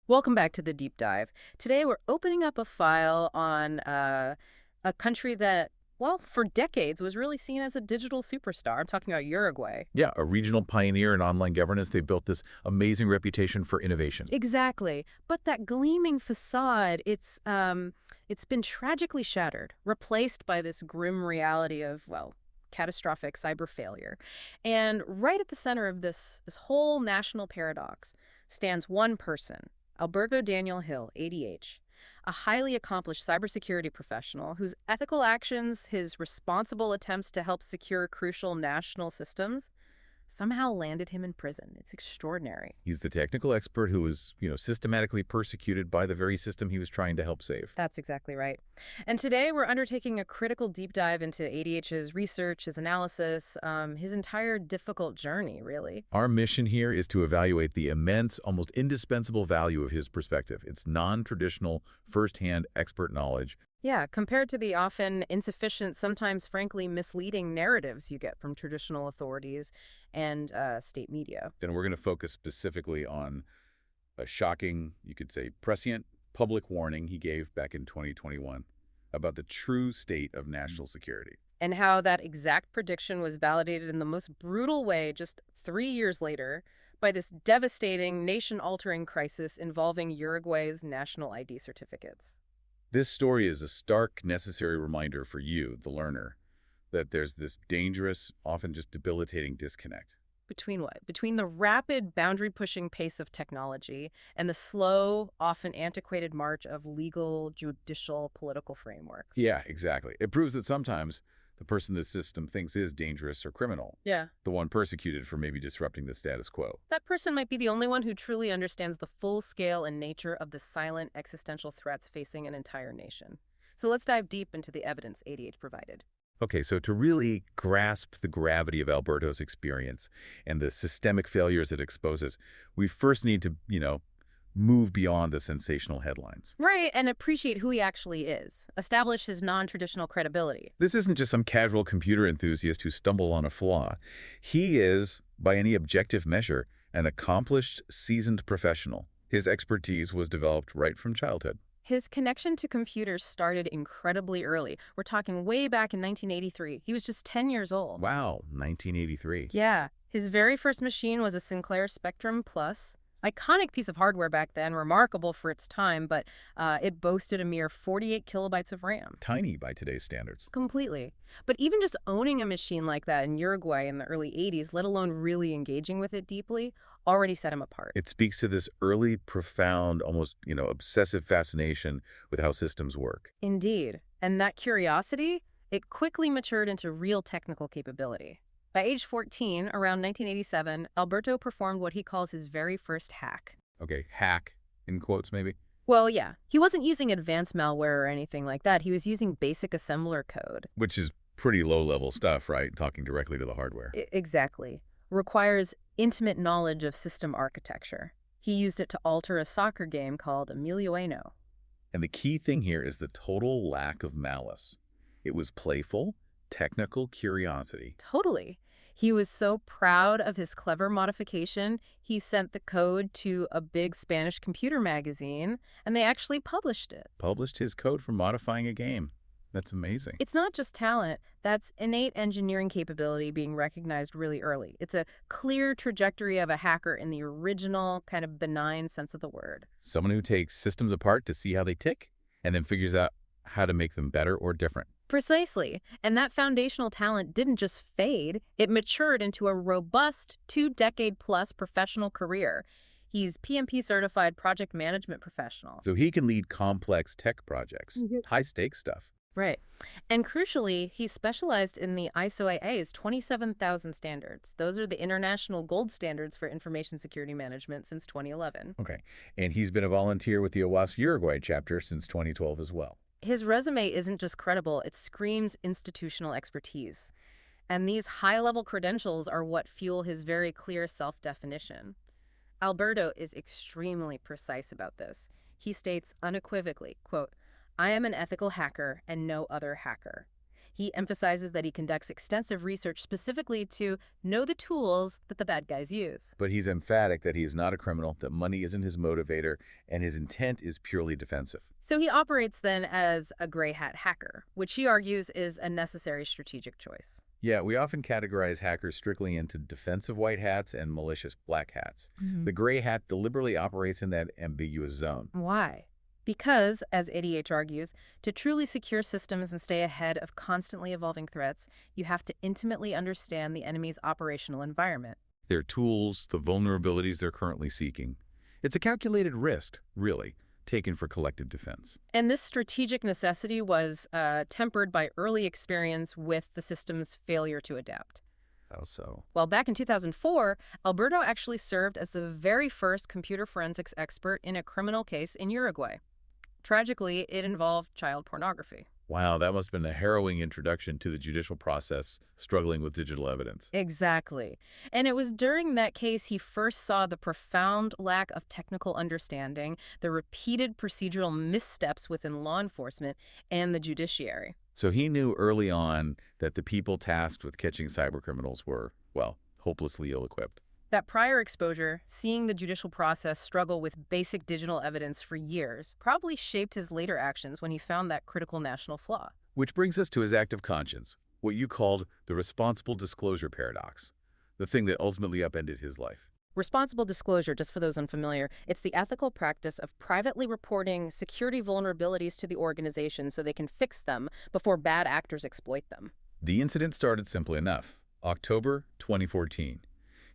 Welcome back to the deep dive. Today we're opening up a file on a country that, well, for decades was really seen as a digital superstar. I'm talking about Uruguay. Yeah, a regional pioneer in online governance. They built this amazing reputation for innovation. Exactly. But that gleaming facade, it's been tragically shattered, replaced by this grim reality of, well, catastrophic cyber failure. And right at the center of this whole national paradox stands one person, Alberto Daniel Hill, ADH, a highly accomplished cybersecurity professional whose ethical actions, his responsible attempts to help secure crucial national systems, somehow landed him in prison. It's extraordinary. He's the technical expert who was, systematically persecuted by the very system he was trying to help save. That's exactly right. And today we're undertaking a critical deep dive into ADH's research, his analysis, his entire difficult journey, really. Our mission here is to evaluate the immense, almost indispensable value of his perspective. It's non-traditional, first-hand expert knowledge. Yeah, compared to the often insufficient, sometimes frankly misleading narratives you get from traditional authorities and state media. Then we're going to focus specifically on a shocking, you could say, prescient public warning he gave back in 2021 about the true state of national security. And how that exact prediction was validated in the most brutal way just 3 years later by this devastating, nation-altering crisis involving Uruguay's national ID certificates. This story is a stark, necessary reminder for you, the learner, that there's this dangerous, often just debilitating disconnect. Between what? Between the rapid boundary-pushing pace of technology and the slow, often antiquated march of legal, judicial, political frameworks. Yeah, exactly. It proves that sometimes the person the system thinks is dangerous or criminal, Yeah. the one persecuted for maybe disrupting the status quo. That person might be the only one who truly understands the full scale and nature of the silent existential threats facing an entire nation. So let's dive deep into the evidence ADH provided. Okay, so to really grasp the gravity of Alberto's experience and the systemic failures it exposes, we first need to, move beyond the sensational headlines. Right, and appreciate who he actually is. Establish his non-traditional credibility. This isn't just some casual computer enthusiast who stumbled on a flaw. He is, by any objective measure, an accomplished, seasoned professional. His expertise was developed right from childhood. His connection to computers started incredibly early. We're talking way back in 1983. He was just 10 years old. Wow, 1983. Yeah, his very first machine was a Sinclair Spectrum Plus. Iconic piece of hardware back then, remarkable for its time, but it boasted a mere 48 kilobytes of RAM. Tiny by today's standards. Completely. But even just owning a machine like that in Uruguay in the early 80s, let alone really engaging with it deeply, already set him apart. It speaks to this early, profound, almost, obsessive fascination with how systems work. Indeed. And that curiosity, it quickly matured into real technical capability. By age 14, around 1987, Alberto performed what he calls his very first hack. Okay, hack, in quotes maybe? Well, yeah, he wasn't using advanced malware or anything like that. He was using basic assembler code. Which is pretty low-level stuff, right? Talking directly to the hardware. Exactly. Requires intimate knowledge of system architecture. He used it to alter a soccer game called Emilioano. And the key thing here is the total lack of malice. It was playful, technical curiosity. Totally. He was so proud of his clever modification, he sent the code to a big Spanish computer magazine, and they actually published it. Published his code for modifying a game. That's amazing. It's not just talent. That's innate engineering capability being recognized really early. It's a clear trajectory of a hacker in the original, kind of benign sense of the word. Someone who takes systems apart to see how they tick, and then figures out how to make them better or different. Precisely. And that foundational talent didn't just fade, it matured into a robust 2-decade-plus professional career. He's PMP certified project management professional. So he can lead complex tech projects, high-stakes stuff. Right. And crucially, he specialized in the ISO-IA's 27,000 standards. Those are the international gold standards for information security management since 2011. Okay. And he's been a volunteer with the OWASP Uruguay chapter since 2012 as well. His resume isn't just credible, it screams institutional expertise. And these high-level credentials are what fuel his very clear self-definition. Alberto is extremely precise about this. He states unequivocally, quote, "I am an ethical hacker and no other hacker." He emphasizes that he conducts extensive research specifically to know the tools that the bad guys use. But he's emphatic that he is not a criminal, that money isn't his motivator, and his intent is purely defensive. So he operates then as a gray hat hacker, which he argues is a necessary strategic choice. Yeah, we often categorize hackers strictly into defensive white hats and malicious black hats. The gray hat deliberately operates in that ambiguous zone. Why? Because, as ADH argues, to truly secure systems and stay ahead of constantly evolving threats, you have to intimately understand the enemy's operational environment. Their tools, the vulnerabilities they're currently seeking. It's a calculated risk, really, taken for collective defense. And this strategic necessity was tempered by early experience with the system's failure to adapt. How so? Well, back in 2004, Alberto actually served as the very first computer forensics expert in a criminal case in Uruguay. Tragically, it involved child pornography. Wow, that must have been a harrowing introduction to the judicial process struggling with digital evidence. Exactly. And it was during that case he first saw the profound lack of technical understanding, the repeated procedural missteps within law enforcement, and the judiciary. So he knew early on that the people tasked with catching cybercriminals were, well, hopelessly ill-equipped. That prior exposure, seeing the judicial process struggle with basic digital evidence for years, probably shaped his later actions when he found that critical national flaw. Which brings us to his act of conscience, what you called the responsible disclosure paradox, the thing that ultimately upended his life. Responsible disclosure, just for those unfamiliar, it's the ethical practice of privately reporting security vulnerabilities to the organization so they can fix them before bad actors exploit them. The incident started simply enough. October 2014.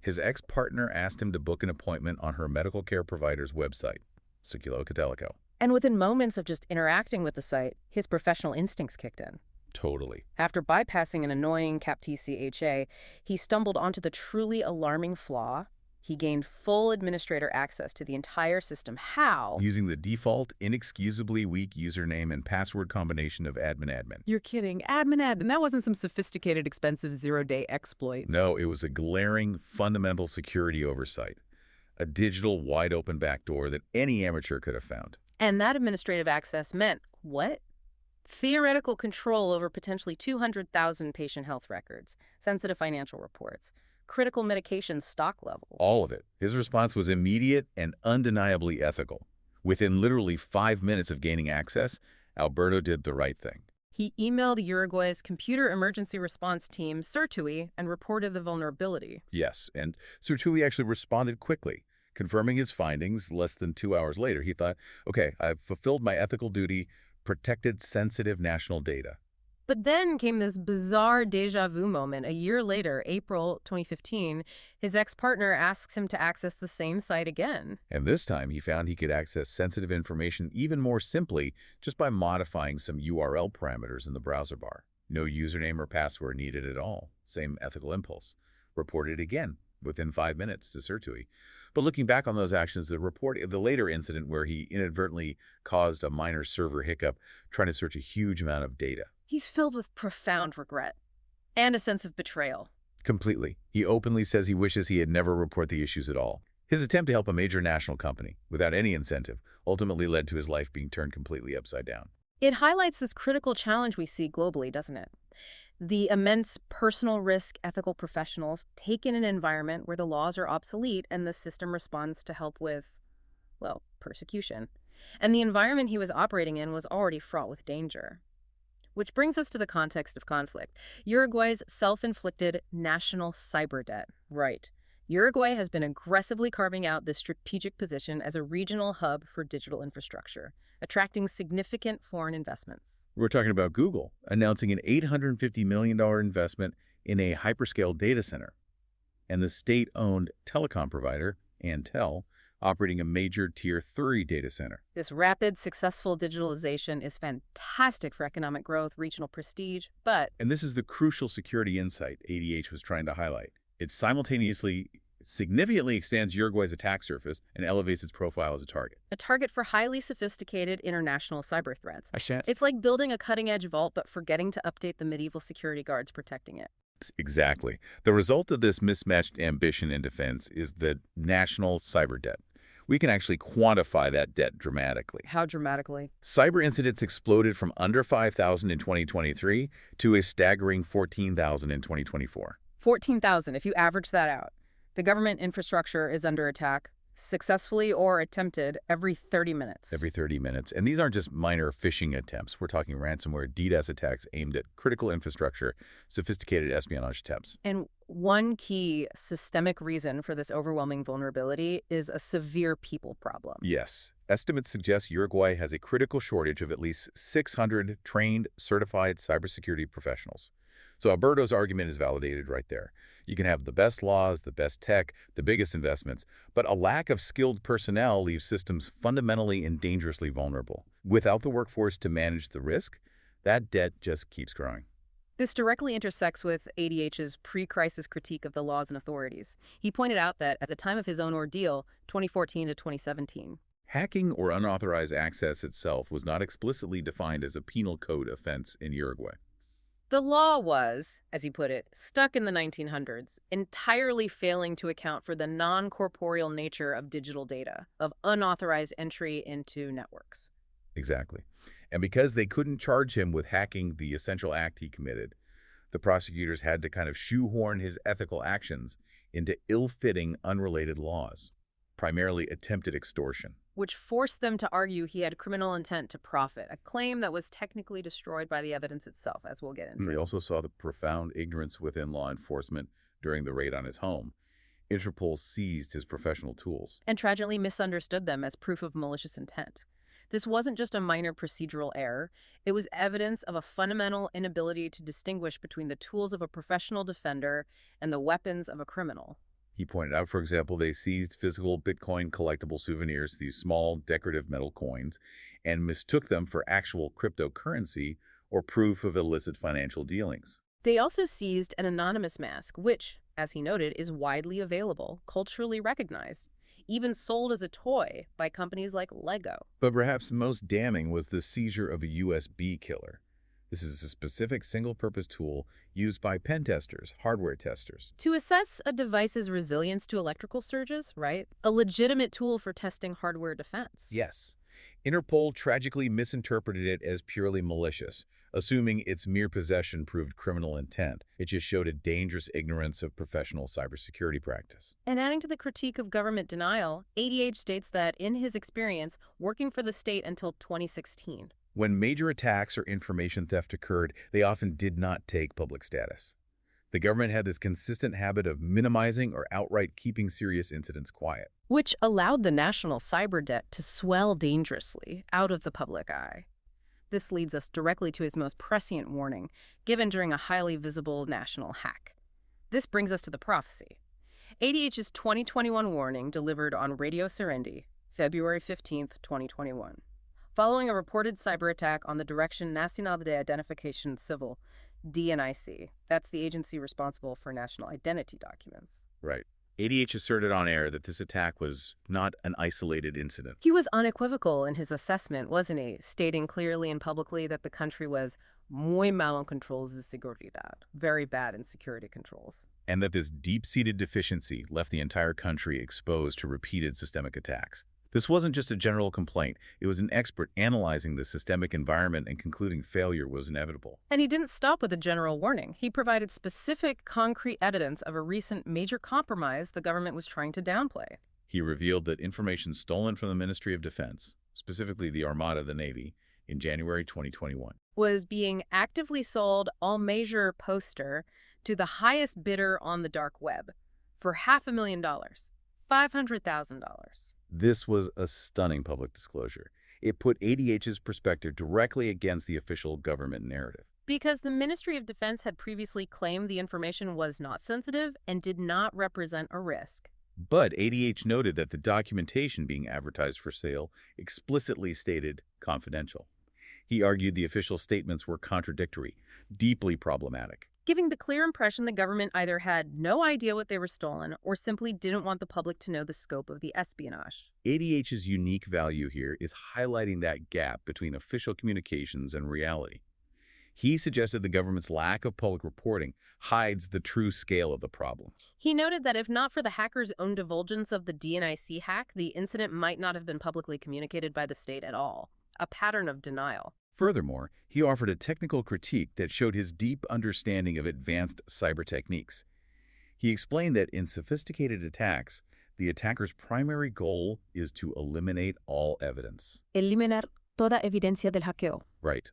His ex-partner asked him to book an appointment on her medical care provider's website, Security. And within moments of just interacting with the site, his professional instincts kicked in. Totally. After bypassing an annoying CAPTCHA, he stumbled onto the truly alarming flaw. He gained full administrator access to the entire system. How? Using the default, inexcusably weak username and password combination of admin. You're kidding. Admin. That wasn't some sophisticated, expensive zero-day exploit. No, it was a glaring, fundamental security oversight. A digital, wide-open backdoor that any amateur could have found. And that administrative access meant what? Theoretical control over potentially 200,000 patient health records, sensitive financial reports, critical medication stock level. All of it. His response was immediate and undeniably ethical. Within literally 5 minutes of gaining access, Alberto did the right thing. He emailed Uruguay's computer emergency response team, Certui, and reported the vulnerability. Yes, and Certui actually responded quickly, confirming his findings. Less than 2 hours later, he thought, okay, I've fulfilled my ethical duty, protected sensitive national data. But then came this bizarre deja vu moment. A year later, April 2015, his ex-partner asks him to access the same site again. And this time, he found he could access sensitive information even more simply just by modifying some URL parameters in the browser bar. No username or password needed at all. Same ethical impulse. Reported again within 5 minutes to Certui. But looking back on those actions, the later incident where he inadvertently caused a minor server hiccup trying to search a huge amount of data. He's filled with profound regret and a sense of betrayal. Completely. He openly says he wishes he had never reported the issues at all. His attempt to help a major national company, without any incentive, ultimately led to his life being turned completely upside down. It highlights this critical challenge we see globally, doesn't it? The immense personal risk ethical professionals take in an environment where the laws are obsolete and the system responds to help with, well, persecution. And the environment he was operating in was already fraught with danger. Which brings us to the context of conflict. Uruguay's self-inflicted national cyber debt. Right. Uruguay has been aggressively carving out this strategic position as a regional hub for digital infrastructure, attracting significant foreign investments. We're talking about Google announcing an $850 million investment in a hyperscale data center, and the state-owned telecom provider, Antel, operating a major Tier 3 data center. This rapid, successful digitalization is fantastic for economic growth, regional prestige, but... And this is the crucial security insight ADH was trying to highlight. It simultaneously significantly expands Uruguay's attack surface and elevates its profile as a target. A target for highly sophisticated international cyber threats. I shan't. It's like building a cutting-edge vault but forgetting to update the medieval security guards protecting it. Exactly. The result of this mismatched ambition and defense is the national cyber debt, We can actually quantify that debt dramatically. How dramatically? Cyber incidents exploded from under 5,000 in 2023 to a staggering 14,000 in 2024. 14,000, if you average that out. The government infrastructure is under attack, successfully or attempted, every 30 minutes. Every 30 minutes. And these aren't just minor phishing attempts. We're talking ransomware, DDoS attacks aimed at critical infrastructure, sophisticated espionage attempts. And one key systemic reason for this overwhelming vulnerability is a severe people problem. Yes. Estimates suggest Uruguay has a critical shortage of at least 600 trained, certified cybersecurity professionals. So Alberto's argument is validated right there. You can have the best laws, the best tech, the biggest investments, but a lack of skilled personnel leaves systems fundamentally and dangerously vulnerable. Without the workforce to manage the risk, that debt just keeps growing. This directly intersects with ADH's pre-crisis critique of the laws and authorities. He pointed out that at the time of his own ordeal, 2014 to 2017, Hacking or unauthorized access itself was not explicitly defined as a penal code offense in Uruguay. the law was, as he put it, stuck in the 1900s, entirely failing to account for the non-corporeal nature of digital data, of unauthorized entry into networks. Exactly. And because they couldn't charge him with hacking the essential act he committed, the prosecutors had to kind of shoehorn his ethical actions into ill-fitting, unrelated laws, primarily attempted extortion. Which forced them to argue he had criminal intent to profit, a claim that was technically destroyed by the evidence itself, as we'll get into. We also saw the profound ignorance within law enforcement during the raid on his home. Interpol seized his professional tools. And tragically misunderstood them as proof of malicious intent. This wasn't just a minor procedural error. It was evidence of a fundamental inability to distinguish between the tools of a professional defender and the weapons of a criminal. He pointed out, for example, they seized physical Bitcoin collectible souvenirs, these small decorative metal coins, and mistook them for actual cryptocurrency or proof of illicit financial dealings. They also seized an anonymous mask, which, as he noted, is widely available, culturally recognized, even sold as a toy by companies like Lego. But perhaps most damning was the seizure of a USB killer. This is a specific single-purpose tool used by pen testers, hardware testers. To assess a device's resilience to electrical surges, right? A legitimate tool for testing hardware defense. Yes. Interpol tragically misinterpreted it as purely malicious, assuming its mere possession proved criminal intent. It just showed a dangerous ignorance of professional cybersecurity practice. And adding to the critique of government denial, ADH states that, in his experience, working for the state until 2016, when major attacks or information theft occurred, they often did not take public status. The government had this consistent habit of minimizing or outright keeping serious incidents quiet. which allowed the national cyber debt to swell dangerously out of the public eye. This leads us directly to his most prescient warning, given during a highly visible national hack. This brings us to the prophecy. ADH's 2021 warning delivered on Radio Serendi, February 15th, 2021. Following a reported cyber attack on the Dirección Nacional de Identificación Civil, DNIC, that's the agency responsible for national identity documents. Right. ADH asserted on air that this attack was not an isolated incident. He was unequivocal in his assessment, wasn't he? Stating clearly and publicly that the country was muy mal en controls de seguridad, very bad in security controls. And that this deep-seated deficiency left the entire country exposed to repeated systemic attacks. This wasn't just a general complaint. It was an expert analyzing the systemic environment and concluding failure was inevitable. And he didn't stop with a general warning. He provided specific, concrete evidence of a recent major compromise the government was trying to downplay. He revealed that information stolen from the Ministry of Defense, specifically the Armada, the Navy, in January 2021, was being actively sold all measure poster to the highest bidder on the dark web for $500,000, $500,000. This was a stunning public disclosure. It put ADH's perspective directly against the official government narrative. Because the Ministry of Defense had previously claimed the information was not sensitive and did not represent a risk. But ADH noted that the documentation being advertised for sale explicitly stated confidential. He argued the official statements were contradictory, deeply problematic, giving the clear impression the government either had no idea what they were stolen or simply didn't want the public to know the scope of the espionage. ADH's unique value here is highlighting that gap between official communications and reality. He suggested the government's lack of public reporting hides the true scale of the problem. He noted that if not for the hacker's own divulgence of the DNIC hack, the incident might not have been publicly communicated by the state at all. A pattern of denial. Furthermore, he offered a technical critique that showed his deep understanding of advanced cyber techniques. He explained that in sophisticated attacks, the attacker's primary goal is to eliminate all evidence. Eliminar toda evidencia del hackeo. Right.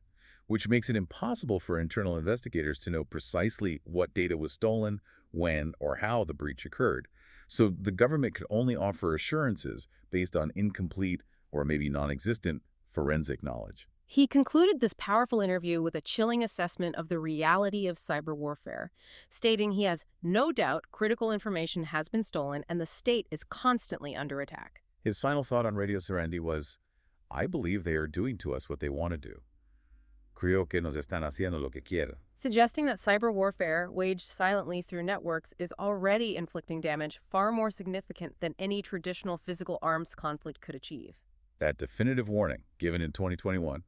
Which makes it impossible for internal investigators to know precisely what data was stolen, when, or how the breach occurred. So the government could only offer assurances based on incomplete or maybe non-existent forensic knowledge. He concluded this powerful interview with a chilling assessment of the reality of cyber warfare, stating he has no doubt critical information has been stolen and the state is constantly under attack. His final thought on Radio Serendi was, "I believe they are doing to us what they want to do. Creo que nos están haciendo lo que quieren." Suggesting that cyber warfare, waged silently through networks, is already inflicting damage far more significant than any traditional physical arms conflict could achieve. That definitive warning, given in 2021,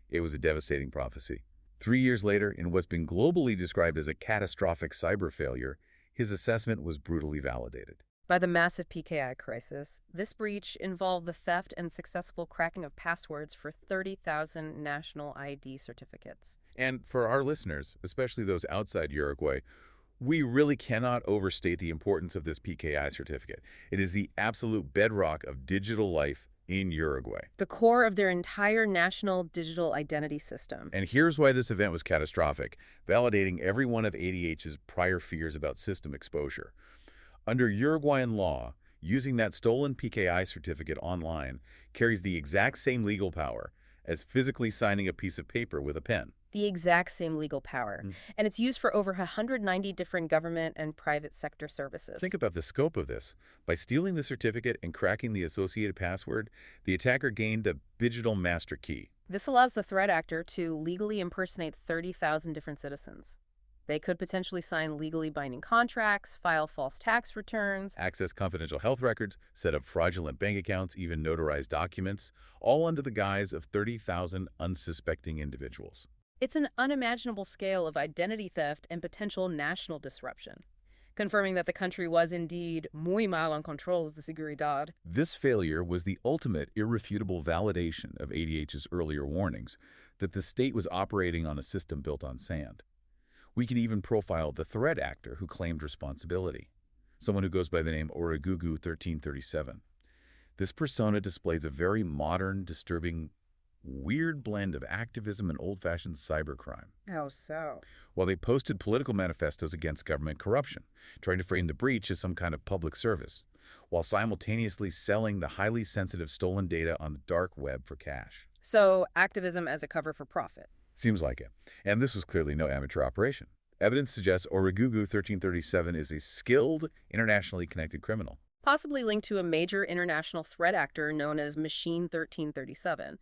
it was a devastating prophecy. 3 years later, in what's been globally described as a catastrophic cyber failure, his assessment was brutally validated. By the massive PKI crisis, this breach involved the theft and successful cracking of passwords for 30,000 national ID certificates. And for our listeners, especially those outside Uruguay, we really cannot overstate the importance of this PKI certificate. It is the absolute bedrock of digital life in Uruguay. The core of their entire national digital identity system. And here's why this event was catastrophic, validating every one of ADH's prior fears about system exposure. Under Uruguayan law, using that stolen PKI certificate online carries the exact same legal power as physically signing a piece of paper with a pen. The exact same legal power. And it's used for over 190 different government and private sector services. Think about the scope of this. By stealing the certificate and cracking the associated password, the attacker gained a digital master key. This allows the threat actor to legally impersonate 30,000 different citizens. They could potentially sign legally binding contracts, file false tax returns, Access confidential health records, set up fraudulent bank accounts, even notarize documents, all under the guise of 30,000 unsuspecting individuals. It's an unimaginable scale of identity theft and potential national disruption, confirming that the country was indeed muy mal en controls de seguridad. This failure was the ultimate irrefutable validation of ADH's earlier warnings that the state was operating on a system built on sand. We can even profile the threat actor who claimed responsibility, someone who goes by the name Uruguay 1337. This persona displays a very modern, disturbing, weird blend of activism and old-fashioned cybercrime. How so? While they posted political manifestos against government corruption, trying to frame the breach as some kind of public service, while simultaneously selling the highly sensitive stolen data on the dark web for cash. So, activism as a cover for profit. Seems like it. And this was clearly no amateur operation. Evidence suggests Uruguay 1337 is a skilled, internationally connected criminal. Possibly linked to a major international threat actor known as Machine 1337.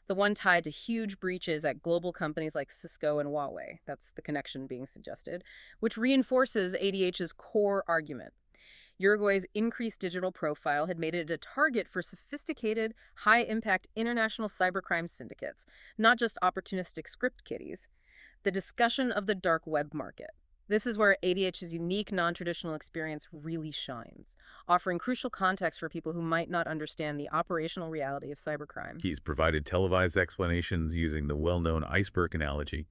The one tied to huge breaches at global companies like Cisco and Huawei. That's the connection being suggested, which reinforces ADH's core argument. Uruguay's increased digital profile had made it a target for sophisticated, high-impact international cybercrime syndicates, not just opportunistic script kiddies. The discussion of the dark web market. This is where ADH's unique non-traditional experience really shines, offering crucial context for people who might not understand the operational reality of cybercrime. He's provided televised explanations using the well-known iceberg analogy,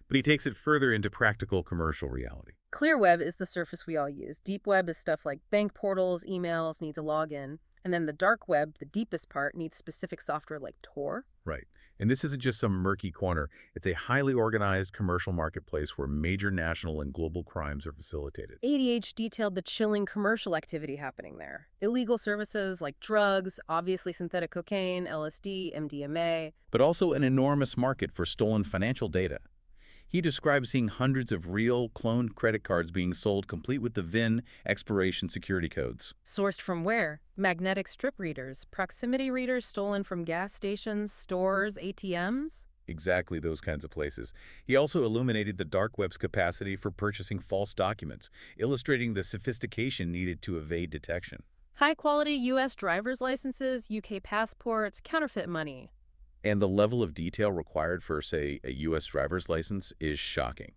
but he takes it further into practical commercial reality. Clear web is the surface we all use. Deep web is stuff like bank portals, emails, needs a login. And then the dark web, the deepest part, needs specific software like Tor. Right. And this isn't just some murky corner. It's a highly organized commercial marketplace where major national and global crimes are facilitated. ADH detailed the chilling commercial activity happening there. Illegal services like drugs, obviously synthetic cocaine, LSD, MDMA. But also an enormous market for stolen financial data. He describes seeing hundreds of real, cloned credit cards being sold complete with the VIN expiration security codes. Sourced from where? Magnetic strip readers, proximity readers stolen from gas stations, stores, ATMs? Exactly those kinds of places. He also illuminated the dark web's capacity for purchasing false documents, illustrating the sophistication needed to evade detection. High-quality U.S. driver's licenses, UK passports, counterfeit money. And the level of detail required for, say, a U.S. driver's license is shocking.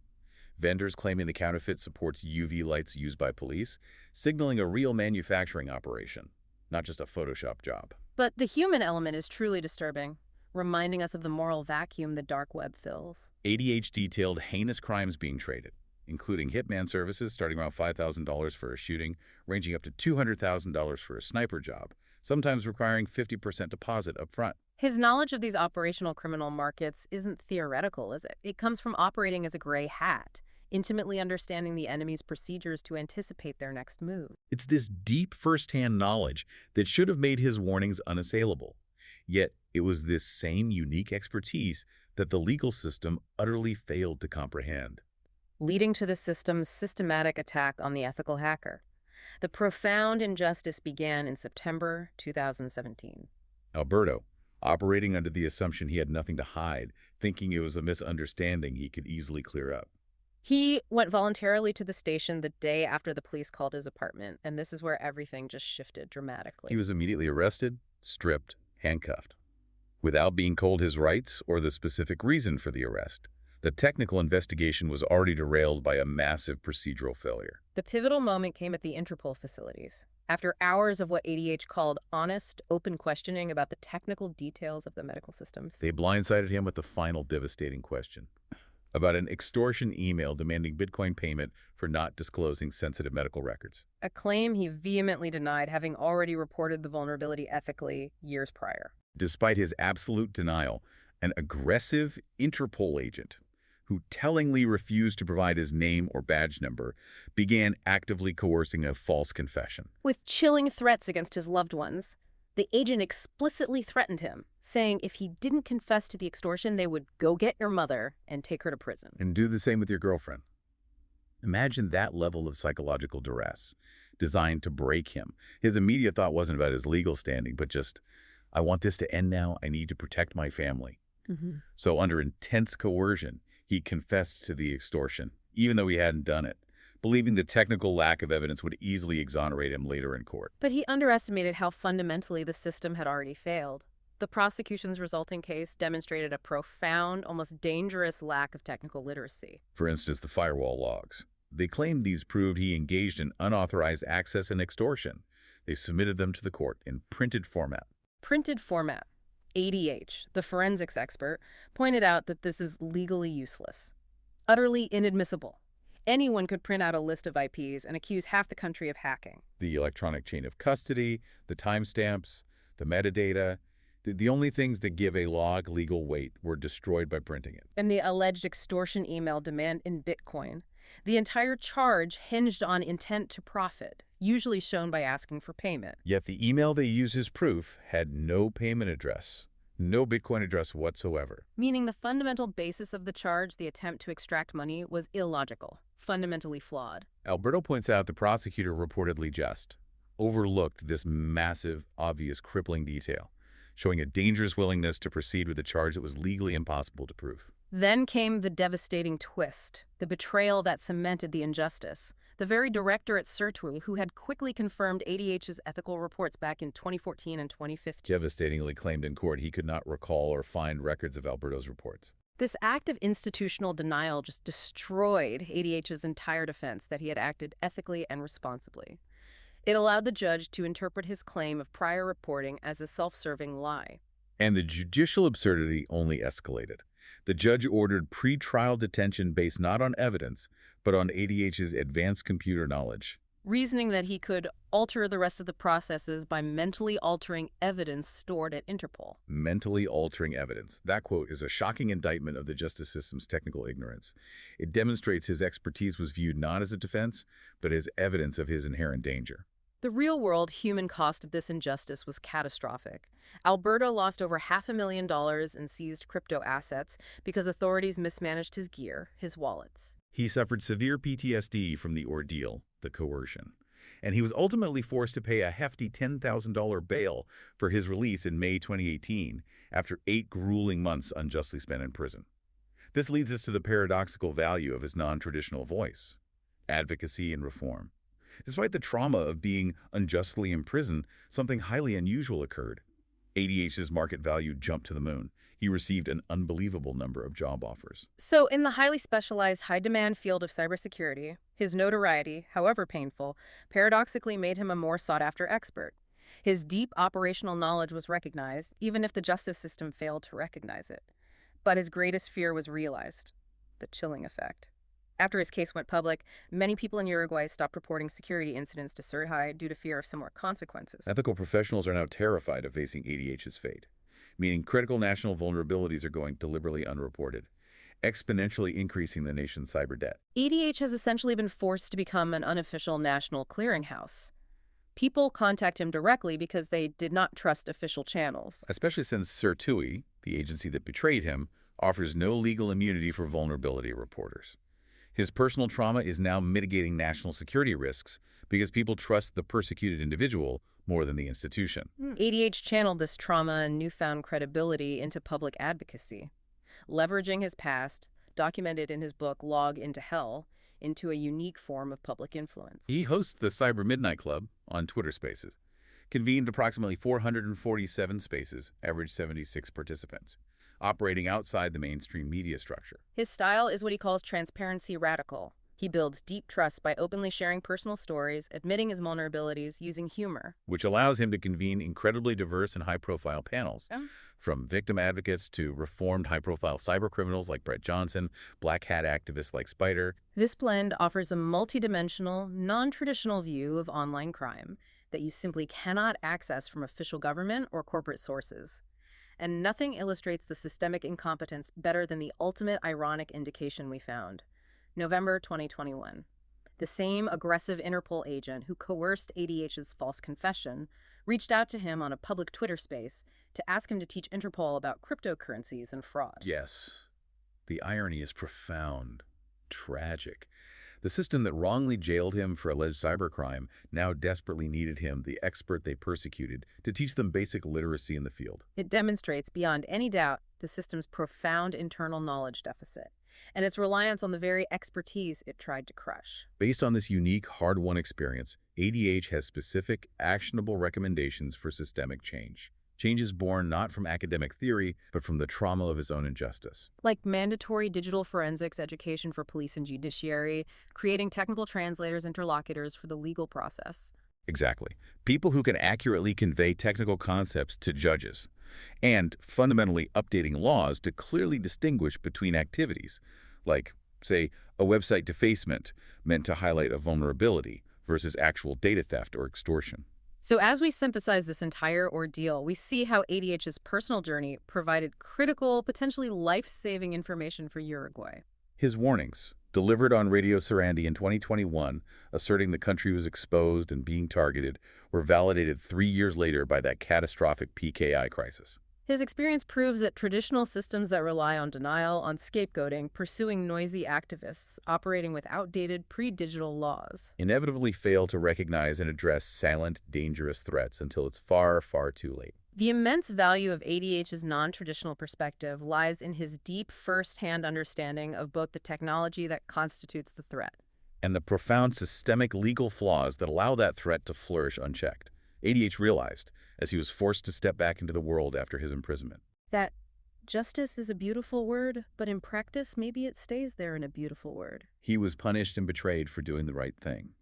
Vendors claiming the counterfeit supports UV lights used by police, signaling a real manufacturing operation, not just a Photoshop job. But the human element is truly disturbing, reminding us of the moral vacuum the dark web fills. ADH detailed heinous crimes being traded, including hitman services starting around $5,000 for a shooting, ranging up to $200,000 for a sniper job, sometimes requiring 50% deposit up front. His knowledge of these operational criminal markets isn't theoretical, is it? It comes from operating as a gray hat, intimately understanding the enemy's procedures to anticipate their next move. It's this deep first-hand knowledge that should have made his warnings unassailable. Yet, it was this same unique expertise that the legal system utterly failed to comprehend. Leading to the system's systematic attack on the ethical hacker. The profound injustice began in September 2017. Alberto, operating under the assumption he had nothing to hide, thinking it was a misunderstanding he could easily clear up. He went voluntarily to the station the day after the police called his apartment, and this is where everything just shifted dramatically. He was immediately arrested, stripped, handcuffed, without being told his rights or the specific reason for the arrest. The technical investigation was already derailed by a massive procedural failure. The pivotal moment came at the Interpol facilities. After hours of what ADH called honest, open questioning about the technical details of the medical systems. They blindsided him with the final devastating question about an extortion email demanding Bitcoin payment for not disclosing sensitive medical records. A claim he vehemently denied, having already reported the vulnerability ethically years prior. Despite his absolute denial, an aggressive Interpol agent who tellingly refused to provide his name or badge number, began actively coercing a false confession. With chilling threats against his loved ones, the agent explicitly threatened him, saying if he didn't confess to the extortion, they would go get your mother and take her to prison. And do the same with your girlfriend. Imagine that level of psychological duress, designed to break him. His immediate thought wasn't about his legal standing, but just, I want this to end now. I need to protect my family. So under intense coercion, he confessed to the extortion, even though he hadn't done it, believing the technical lack of evidence would easily exonerate him later in court. But he underestimated how fundamentally the system had already failed. The prosecution's resulting case demonstrated a profound, almost dangerous lack of technical literacy. For instance, the firewall logs. They claimed these proved he engaged in unauthorized access and extortion. They submitted them to the court in printed format. Printed format. ADH, the forensics expert, pointed out that this is legally useless, utterly inadmissible. Anyone could print out a list of IPs and accuse half the country of hacking. The electronic chain of custody, the timestamps, the metadata, the only things that give a log legal weight were destroyed by printing it. And the alleged extortion email demand in Bitcoin. The entire charge hinged on intent to profit, usually shown by asking for payment. Yet the email they used as proof had no payment address, no Bitcoin address whatsoever. Meaning the fundamental basis of the charge, the attempt to extract money, was illogical, fundamentally flawed. Alberto points out the prosecutor reportedly just overlooked this massive, obvious, crippling detail, showing a dangerous willingness to proceed with a charge that was legally impossible to prove. Then came the devastating twist, the betrayal that cemented the injustice. The very director at Certui, who had quickly confirmed ADH's ethical reports back in 2014 and 2015. Devastatingly claimed in court he could not recall or find records of Alberto's reports. This act of institutional denial just destroyed ADH's entire defense that he had acted ethically and responsibly. It allowed the judge to interpret his claim of prior reporting as a self-serving lie. And the judicial absurdity only escalated. The judge ordered pre-trial detention based not on evidence, but on ADH's advanced computer knowledge. Reasoning that he could alter the rest of the processes by mentally altering evidence stored at Interpol. Mentally altering evidence. That quote is a shocking indictment of the justice system's technical ignorance. It demonstrates his expertise was viewed not as a defense, but as evidence of his inherent danger. The real-world human cost of this injustice was catastrophic. Alberto lost over $500,000 in seized crypto assets because authorities mismanaged his gear, his wallets. He suffered severe PTSD from the ordeal, the coercion, and he was ultimately forced to pay a hefty $10,000 bail for his release in May 2018 after 8 grueling months unjustly spent in prison. This leads us to the paradoxical value of his non-traditional voice, advocacy and reform. Despite the trauma of being unjustly imprisoned, something highly unusual occurred. ADH's market value jumped to the moon. He received an unbelievable number of job offers. So, in the highly specialized, high-demand field of cybersecurity, his notoriety, however painful, paradoxically made him a more sought-after expert. His deep operational knowledge was recognized, even if the justice system failed to recognize it. But his greatest fear was realized: the chilling effect. After his case went public, many people in Uruguay stopped reporting security incidents to CERTHI due to fear of similar consequences. Ethical professionals are now terrified of facing ADH's fate, meaning critical national vulnerabilities are going deliberately unreported, exponentially increasing the nation's cyber debt. ADH has essentially been forced to become an unofficial national clearinghouse. People contact him directly because they did not trust official channels. Especially since CERTUI, the agency that betrayed him, offers no legal immunity for vulnerability reporters. His personal trauma is now mitigating national security risks because people trust the persecuted individual more than the institution. ADH channeled this trauma and newfound credibility into public advocacy, leveraging his past, documented in his book Log into Hell, into a unique form of public influence. He hosts the Cyber Midnight Club on Twitter Spaces, convened approximately 447 spaces, average 76 participants, operating outside the mainstream media structure. His style is what he calls transparency radical. He builds deep trust by openly sharing personal stories, admitting his vulnerabilities, using humor. Which allows him to convene incredibly diverse and high-profile panels, Yeah. from victim advocates to reformed high-profile cybercriminals like Brett Johnson, black hat activists like Spider. This blend offers a multidimensional, non-traditional view of online crime that you simply cannot access from official government or corporate sources. And nothing illustrates the systemic incompetence better than the ultimate ironic indication we found. November 2021. The same aggressive Interpol agent who coerced ADH's false confession reached out to him on a public Twitter space to ask him to teach Interpol about cryptocurrencies and fraud. Yes, the irony is profound, tragic. The system that wrongly jailed him for alleged cybercrime now desperately needed him, the expert they persecuted, to teach them basic literacy in the field. It demonstrates beyond any doubt the system's profound internal knowledge deficit and its reliance on the very expertise it tried to crush. Based on this unique, hard-won experience, ADH has specific, actionable recommendations for systemic change. Changes born not from academic theory, but from the trauma of his own injustice. Like mandatory digital forensics education for police and judiciary, creating technical translators, interlocutors for the legal process. Exactly. People who can accurately convey technical concepts to judges, and fundamentally updating laws to clearly distinguish between activities, like, say, a website defacement meant to highlight a vulnerability versus actual data theft or extortion. So as we synthesize this entire ordeal, we see how ADH's personal journey provided critical, potentially life-saving information for Uruguay. His warnings, delivered on Radio Sarandi in 2021, asserting the country was exposed and being targeted, were validated 3 years later by that catastrophic PKI crisis. His experience proves that traditional systems that rely on denial, on scapegoating, pursuing noisy activists, operating with outdated pre-digital laws, inevitably fail to recognize and address silent, dangerous threats until it's far, far too late. The immense value of ADH's non-traditional perspective lies in his deep first-hand understanding of both the technology that constitutes the threat and the profound systemic legal flaws that allow that threat to flourish unchecked. ADH realized, as he was forced to step back into the world after his imprisonment, that justice is a beautiful word, but in practice, maybe it stays there in a beautiful word. He was punished and betrayed for doing the right thing,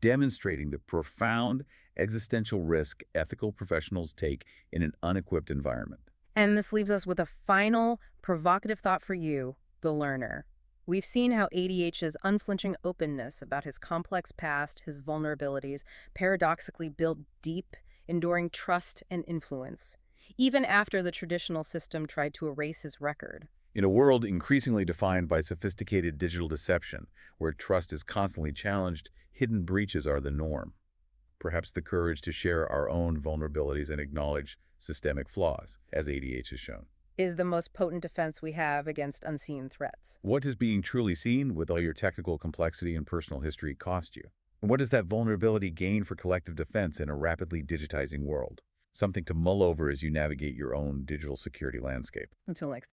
demonstrating the profound existential risk ethical professionals take in an unequipped environment. And this leaves us with a final, provocative thought for you, the learner. We've seen how ADH's unflinching openness about his complex past, his vulnerabilities, paradoxically built deep, enduring trust and influence, even after the traditional system tried to erase his record. In a world increasingly defined by sophisticated digital deception, where trust is constantly challenged, hidden breaches are the norm. Perhaps the courage to share our own vulnerabilities and acknowledge systemic flaws, as ADH has shown, is the most potent defense we have against unseen threats. What does being truly seen with all your technical complexity and personal history cost you? And what does that vulnerability gain for collective defense in a rapidly digitizing world? Something to mull over as you navigate your own digital security landscape. Until next